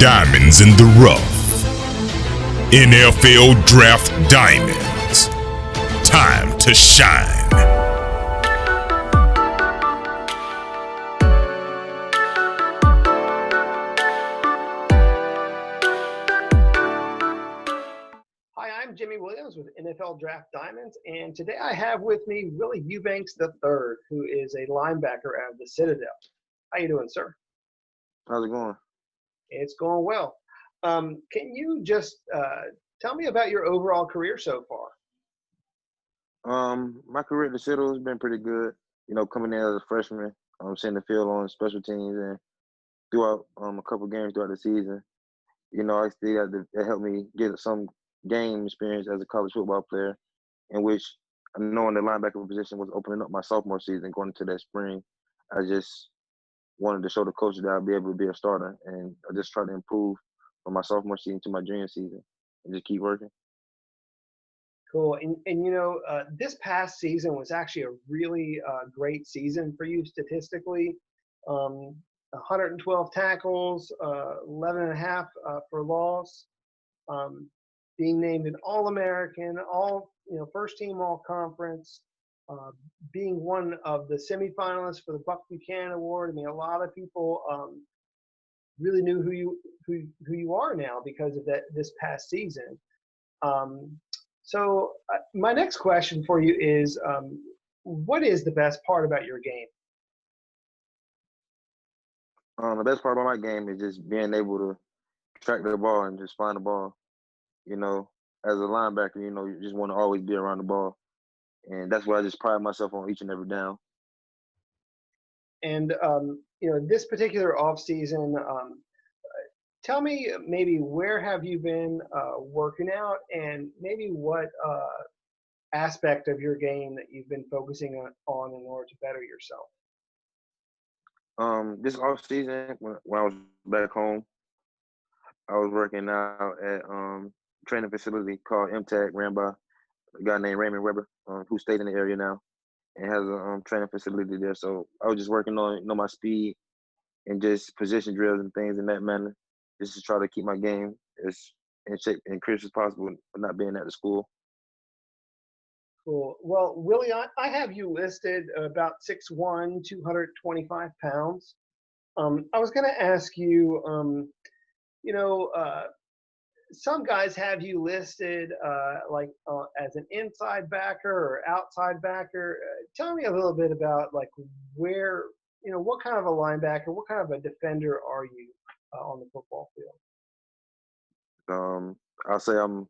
diamonds in the rough. NFL Draft Diamonds. Time to shine. Hi, I'm Jimmy Williams with NFL Draft Diamonds, and today I have with me Willie Eubanks III, who is a linebacker out of the Citadel. How you doing, sir? How's it going? It's going well. Can you just tell me about your overall career so far? My career at the Citadel has been pretty good. You know, coming in as a freshman, seeing the field on special teams and throughout a couple games throughout the season. You know, I see that helped me get some game experience as a college football player, in which knowing the linebacker position was opening up my sophomore season going into that spring. I just wanted to show the coach that I'd be able to be a starter, and I just try to improve from my sophomore season to my junior season and just keep working. Cool. And you know, this past season was actually a really great season for you statistically. 112 tackles, 11 and a half for loss, being named an All-American, first team All-Conference, being one of the semifinalists for the Buck Buchanan Award. I mean, a lot of people really knew who you are now because of this past season. So my next question for you is, what is the best part about your game? The best part about my game is just being able to track the ball and just find the ball. You know, as a linebacker, you know, you just want to always be around the ball. And that's what I just pride myself on each and every down. And, this particular offseason, tell me maybe where have you been working out, and maybe what aspect of your game that you've been focusing on in order to better yourself. This off season, when I was back home, I was working out at training facility called MTAG, ran by a guy named Raymond Weber, who stayed in the area now and has a training facility there. So I was just working on my speed and just position drills and things in that manner, just to try to keep my game as in shape and crisp as possible, but not being at the school. Cool. Well, Willie, I have you listed about 6'1", 225 pounds. I was going to ask you, some guys have you listed as an inside backer or outside backer. Tell me a little bit about where, what kind of a linebacker, what kind of a defender are you on the football field? I'll say I'm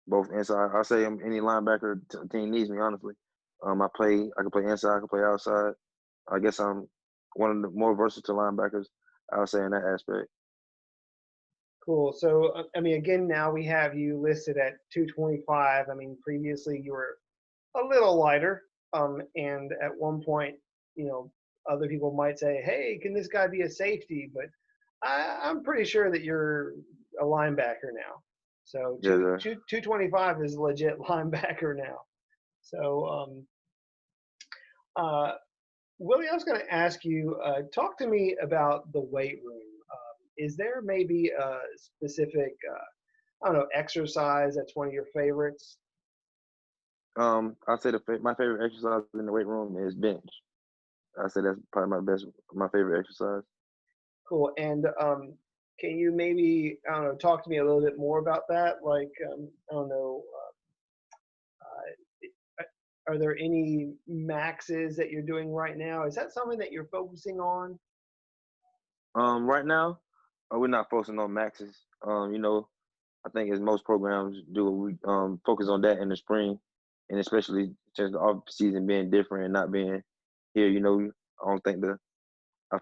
both inside. I'll say I'm any linebacker team needs me, honestly. I can play inside, I can play outside. I guess I'm one of the more versatile linebackers, I would say, in that aspect. Cool. So, again, now we have you listed at 225. Previously you were a little lighter. And at one point, other people might say, hey, can this guy be a safety? But I'm pretty sure that you're a linebacker now. So 225 is a legit linebacker now. So, Willie, I was going to ask you, talk to me about the weight room. Is there maybe a specific, exercise that's one of your favorites? I'll say my favorite exercise in the weight room is bench. I say that's probably my favorite exercise. Cool. And can you maybe, talk to me a little bit more about that? Are there any maxes that you're doing right now? Is that something that you're focusing on? Right now, we're not focusing on maxes. I think as most programs do, we focus on that in the spring, and especially since the off season being different and not being here. I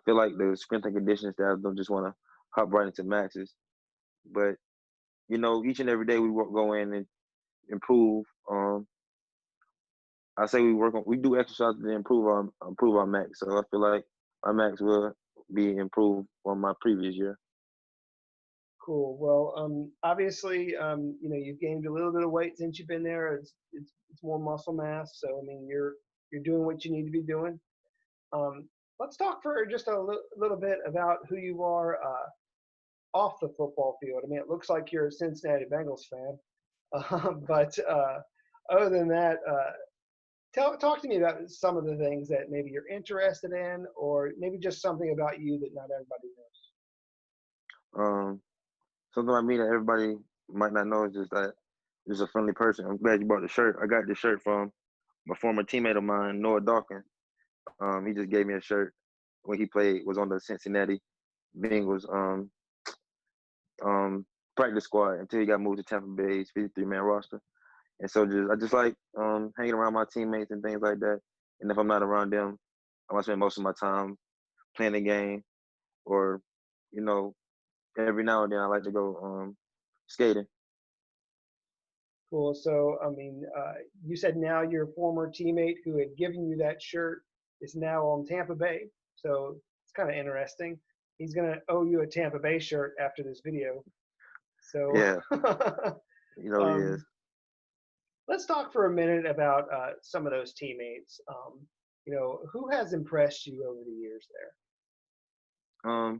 feel like the strength and conditioning staff don't just want to hop right into maxes, but each and every day we go in and improve. I say we do exercises to improve our max. So I feel like our max will be improved from my previous year. Cool. Well, obviously, you've gained a little bit of weight since you've been there. It's more muscle mass. So you're doing what you need to be doing. Let's talk for just a little bit about who you are off the football field? I mean, it looks like you're a Cincinnati Bengals fan, but other than that, talk to me about some of the things that maybe you're interested in, or maybe just something about you that not everybody Um, Something about me that everybody might not know is just that just a friendly person. I'm glad you brought the shirt. I got this shirt from my former teammate of mine, Noah Dawkins. He just gave me a shirt when he was on the Cincinnati Bengals um, practice squad until he got moved to Tampa Bay's 53-man roster. And so I just like hanging around my teammates and things like that. And if I'm not around them, I want to spend most of my time playing the game, or you know, every now and then I like to go skating. Cool. So, I mean, you said now your former teammate who had given you that shirt is now on Tampa Bay. So it's kind of interesting. He's going to owe you a Tampa Bay shirt after this video. So, Yeah, he is. Let's talk for a minute about some of those teammates. Who has impressed you over the years there?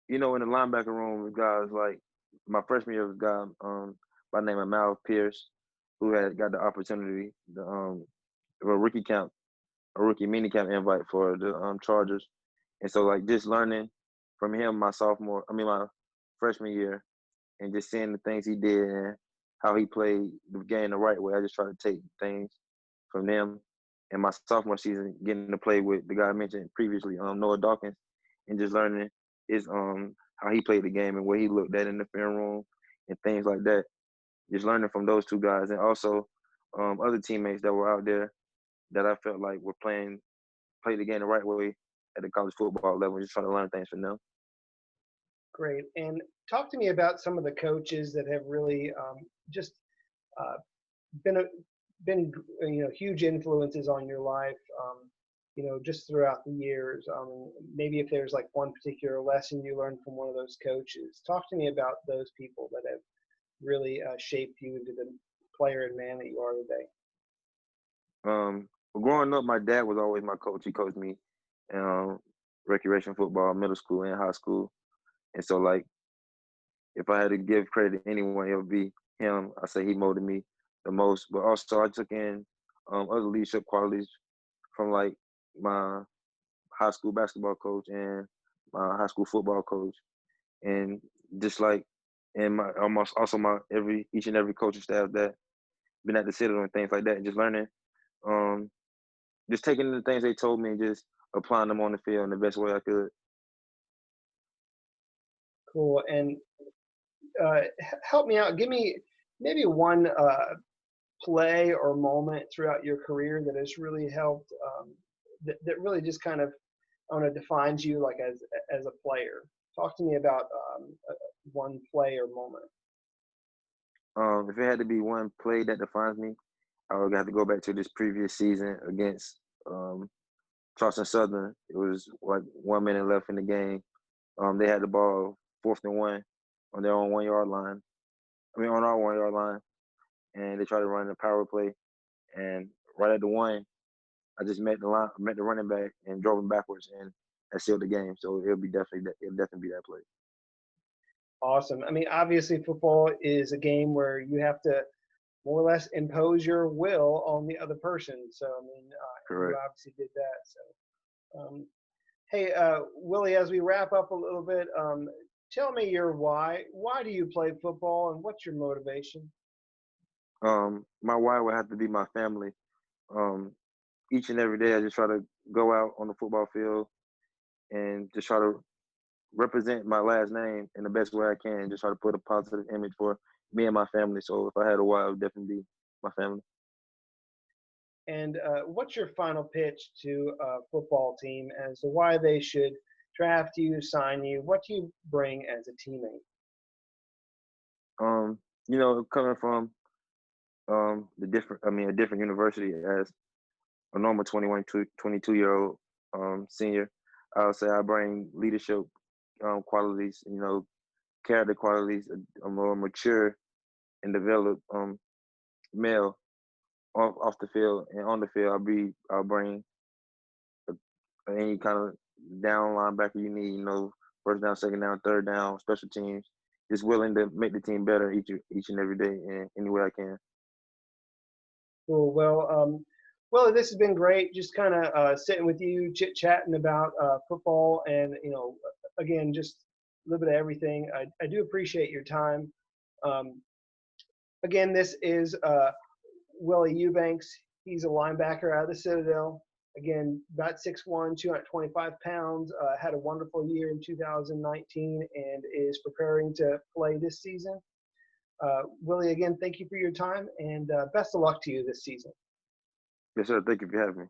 In the linebacker room with guys like my freshman year was a guy by the name of Mal Pierce, who had got the opportunity of a rookie minicamp invite for the Chargers. And so like just learning from him my freshman year, and just seeing the things he did and how he played the game the right way. I just try to take things from them. And my sophomore season, getting to play with the guy I mentioned previously, Noah Dawkins, and just learning his how he played the game and what he looked at in the film room and things like that. Just learning from those two guys, and also other teammates that were out there that I felt like were played the game the right way at the college football level. Just trying to learn things from them. Great. And talk to me about some of the coaches that have really just uh, been huge influences on your life. Just throughout the years. Maybe if there's like one particular lesson you learned from one of those coaches. Talk to me about those people that have really shaped you into the player and man that you are today. Growing up, my dad was always my coach. He coached me in recreation football, middle school and high school. And so, like, if I had to give credit to anyone, it would be him. I say he molded me the most. But also, I took in other leadership qualities from like my high school basketball coach and my high school football coach, and just like and my almost also my each and every coaching staff that been at the Citadel and things like that. Just learning, just taking the things they told me and just applying them on the field in the best way I could. Cool. And help me out. Give me maybe one play or moment throughout your career that has really helped, that really just kind of defines you like as a player. Talk to me about one play or moment. If it had to be one play that defines me, I would have to go back to this previous season against Charleston Southern. It was like 1 minute left in the game. They had the ball 4th and 1 on their own 1 yard line. On our 1 yard line, and they tried to run the power play. And right at the 1, I just met the running back and drove him backwards, and that sealed the game. So it'll definitely be that play. Awesome. I mean, obviously, football is a game where you have to more or less impose your will on the other person. So, I mean, you obviously did that. So, hey, Willie, as we wrap up a little bit, tell me your why. Why do you play football, and what's your motivation? My why would have to be my family. Each and every day, I just try to go out on the football field and just try to represent my last name in the best way I can. Just try to put a positive image for me and my family. So if I had a why, it would definitely be my family. And what's your final pitch to a football team as to why they should draft you, sign you? What do you bring as a teammate? Coming from a different university as a normal 21, 22-year-old senior, I would say I bring leadership qualities, character qualities, a more mature and developed male off the field, and on the field I'll bring any kind of down linebacker you need, first down, second down, third down, special teams, just willing to make the team better each and every day in any way I can. Cool. Well, this has been great. Just kind of sitting with you, chit-chatting about football, and again, just a little bit of everything. I do appreciate your time. Again, this is Willie Eubanks. He's a linebacker out of the Citadel. Again, about 6'1", 225 pounds. Had a wonderful year in 2019 and is preparing to play this season. Willie, again, thank you for your time, and best of luck to you this season. Yes, sir. Thank you for having me.